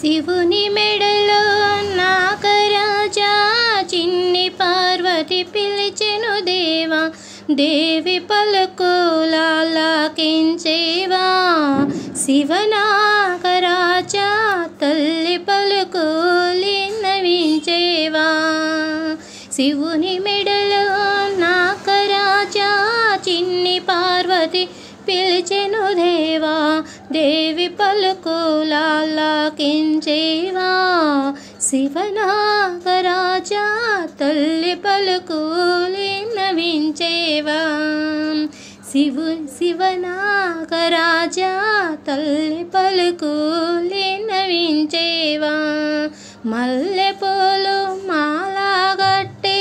శివుని మెడలో నాగరాజా చిన్ని పార్వతి పిలిచెను దేవా, దేవి పలుకులాలకించేవా. శివనాగరాజా తల్లి పలుకులిన్నవించేవా. శివుని మెడలో నాగరాజా చిన్ని పార్వతి పిలిచెను దేవా, దేవి పలుకులాలకించేవా. శివనాగరాజా తల్లి పలుకులిన్నవించేవా. శివనాగరాజా తల్లి పలుకులిన్నవించేవా. మల్లెపూలు మాలగట్టే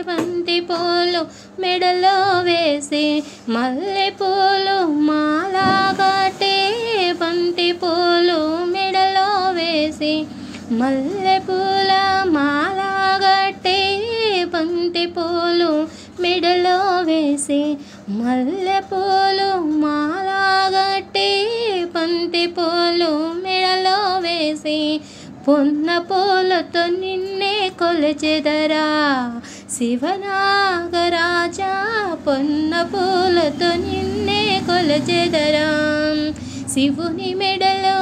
బంతి పూలు మెడలో వేసి, మల్లెపూలు మాలగట్టే బంతి పూలు మెడలో వేసి, మల్లెపూల మాలగట్టే బంతి పూలు మెడలో వేసి, మల్లెపూలు మాలగట్టే బంతి పూలు మెడలో వేసి, పొన్న పూలతో నిన్నే కొలిచెదరా. శివనాగరాజా పొన్న పూలతో నిన్నే కొలిచెదరా. శివుని మెడలో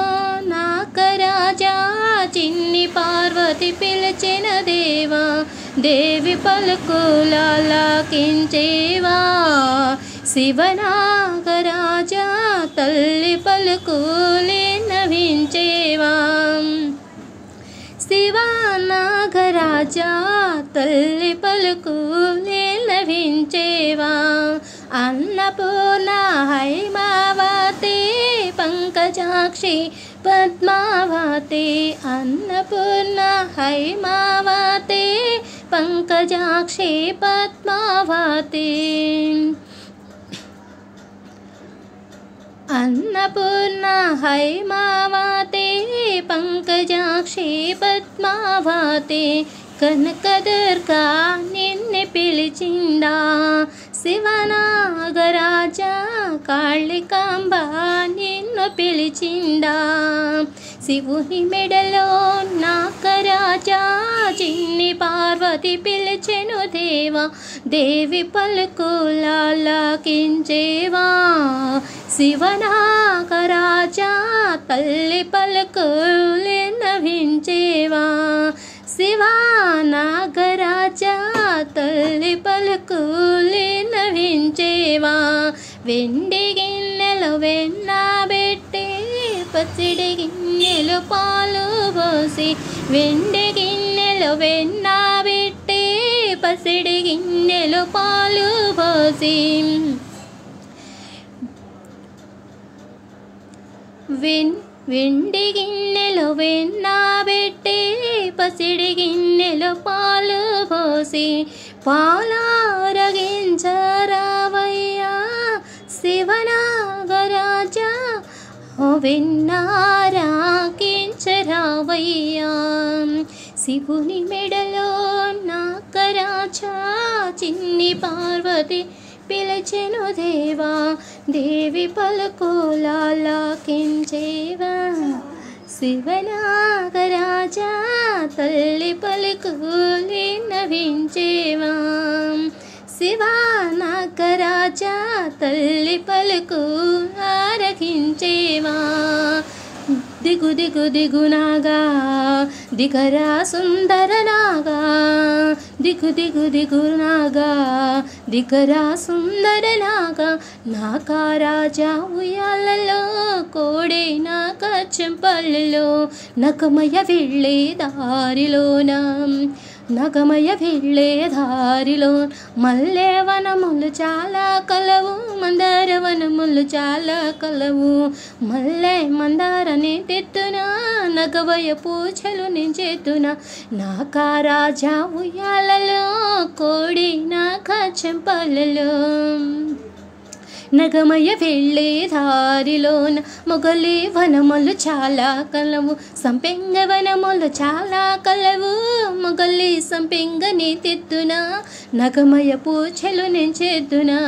నాగరాజా చిన్ని పార్వతి పిలిచిన దేవా, దేవి పలుకులాలకించేవా. శివనాగరాజా తల్లి పలుకులిన్నవించేవా. శివనాగరాజా తల్లి పలుకులిన్నవించేవా. అన్నపూర్ణ హైమావతి పంకజాక్షి పద్మావతి, అన్నపూర్ణ హైమావతి పంకజాక్షి పద్మావతి. అన్నపూర్ణ హైమావతి పంకజాక్షి పద్మావతి. కనకదుర్గా నిన్ను పిలిచిందా. శివనాగరాజా కాళికాంబ నిన్ను పిలిచిందా. శివుని మెడలో నాగరాజా చిన్ని పార్వతి పిలిచెను దేవా, దేవి పలుకులాలకించేవా. శివనాగరాజా తల్లి పలుకులిన్నవించేవా. శివనాగరాజా తల్లి పలుకులిన్నవించేవా. వెండి గిన్నెలు వెన్న పెట్టి, పసిడి గిన్నెలు పాలు పోసి, వెండి గిన్నెలు వెన్న పెట్టి, పసిడి గిన్నెలు పాలు పోసి, వెండి గిన్నెలు వెన్న పెట్టి, పసిడి గిన్నెలు పాలు పోసి, పాలారగించరావయ్యా. శివనాగరాజా వెన్నారాకించరావయ్యా. శివుని మెడలో నాగరాజా చిన్ని పార్వతి పిలిచెను దేవా, దేవి పలుకులాలకించేవా. శివనాగరాజా తల్లి పలుకులిన్నవించేవా. శివనాగరాజా తల్లి పలుకు ఆరగించేవా. దిగు దిగు దిగునాగా దిగరా సుందర నాగా, దిగు దిగు దిగునాగా దిగరా సుందర నాగా. నాగరాజా ఉయ్యాలలో కోడే నాగ చెంపల్లో, నగమయ వెళ్ళే దారిలోన, నగమయ వెళ్ళే దారిలో. మల్లె వనములు చాలా కలవు, మందార వనములు చాలా కలవు. మల్లె మందారని తెత్తున, నగవయ పూజలు నించెత్తున. నాగరాజా ఉయ్యాలలో కోడి నాగ చెంపలలో, నగమయ వెళ్ళే దారిలోన మొగలి వనములు చాలా కలవు, సంపెంగ వనములు చాలా కలవు, మొగలి సంపెంగని తెత్తునా, నగమయ పూచెలు నెంచెద్దునా,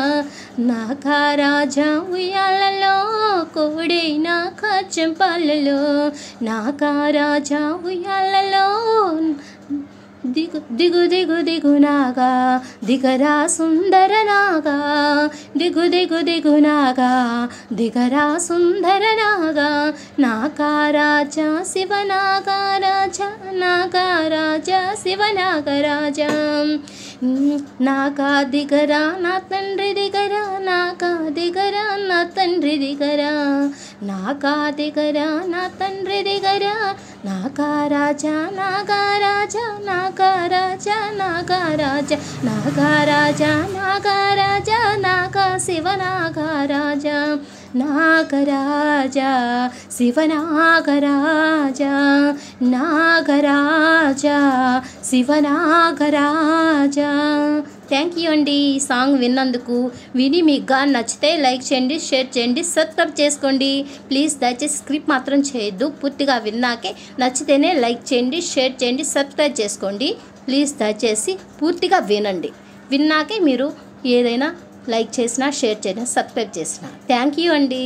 నాకా రాజా ఉయ్యాలలో కోడే నాకా చెంపాలలో, నాకా రాజా ఉయ్యాలలో దిగు దిగు దిగు దిగు నాగా దిగరా సుందర నాగా, దిగు దిగు దిగు నాగా దిగరా సుందర నాగా, నాకా రాజా శివ నాగా రాజా, నాగా రాజా శివ నాగా రాజా, నాకా దిగరా నా తండ్రి దిగరా, నాకా దిగరా నా తండ్రి దిగరా, నాకా దిగరా నా తండ్రి దిగరా, నాకా రాజా నాగా రాజా, నాగా రాజా నాగా రాజా, నాగా రాజా నాగా రాజా, నాగా శివ నాగా రాజా, నాగరాజా శివ నాగరాజా, నాగరాజా శివ నాగరాజా. థ్యాంక్ యూ అండి ఈ సాంగ్ విన్నందుకు. విని మీకు గా నచ్చితే లైక్ చేయండి, షేర్ చేయండి, సబ్స్క్రైబ్ చేసుకోండి. ప్లీజ్ దయచేసి స్క్రిప్ట్ మాత్రం చేయొద్దు, పూర్తిగా విన్నాకే నచ్చితేనే లైక్ చేయండి, షేర్ చేయండి, సబ్స్క్రైబ్ చేసుకోండి. ప్లీజ్ దయచేసి పూర్తిగా వినండి, విన్నాకే మీరు ఏదైనా లైక్ చేసినా, షేర్ చేసినా, సబ్స్క్రైబ్ చేసినా. థ్యాంక్ యూ అండి.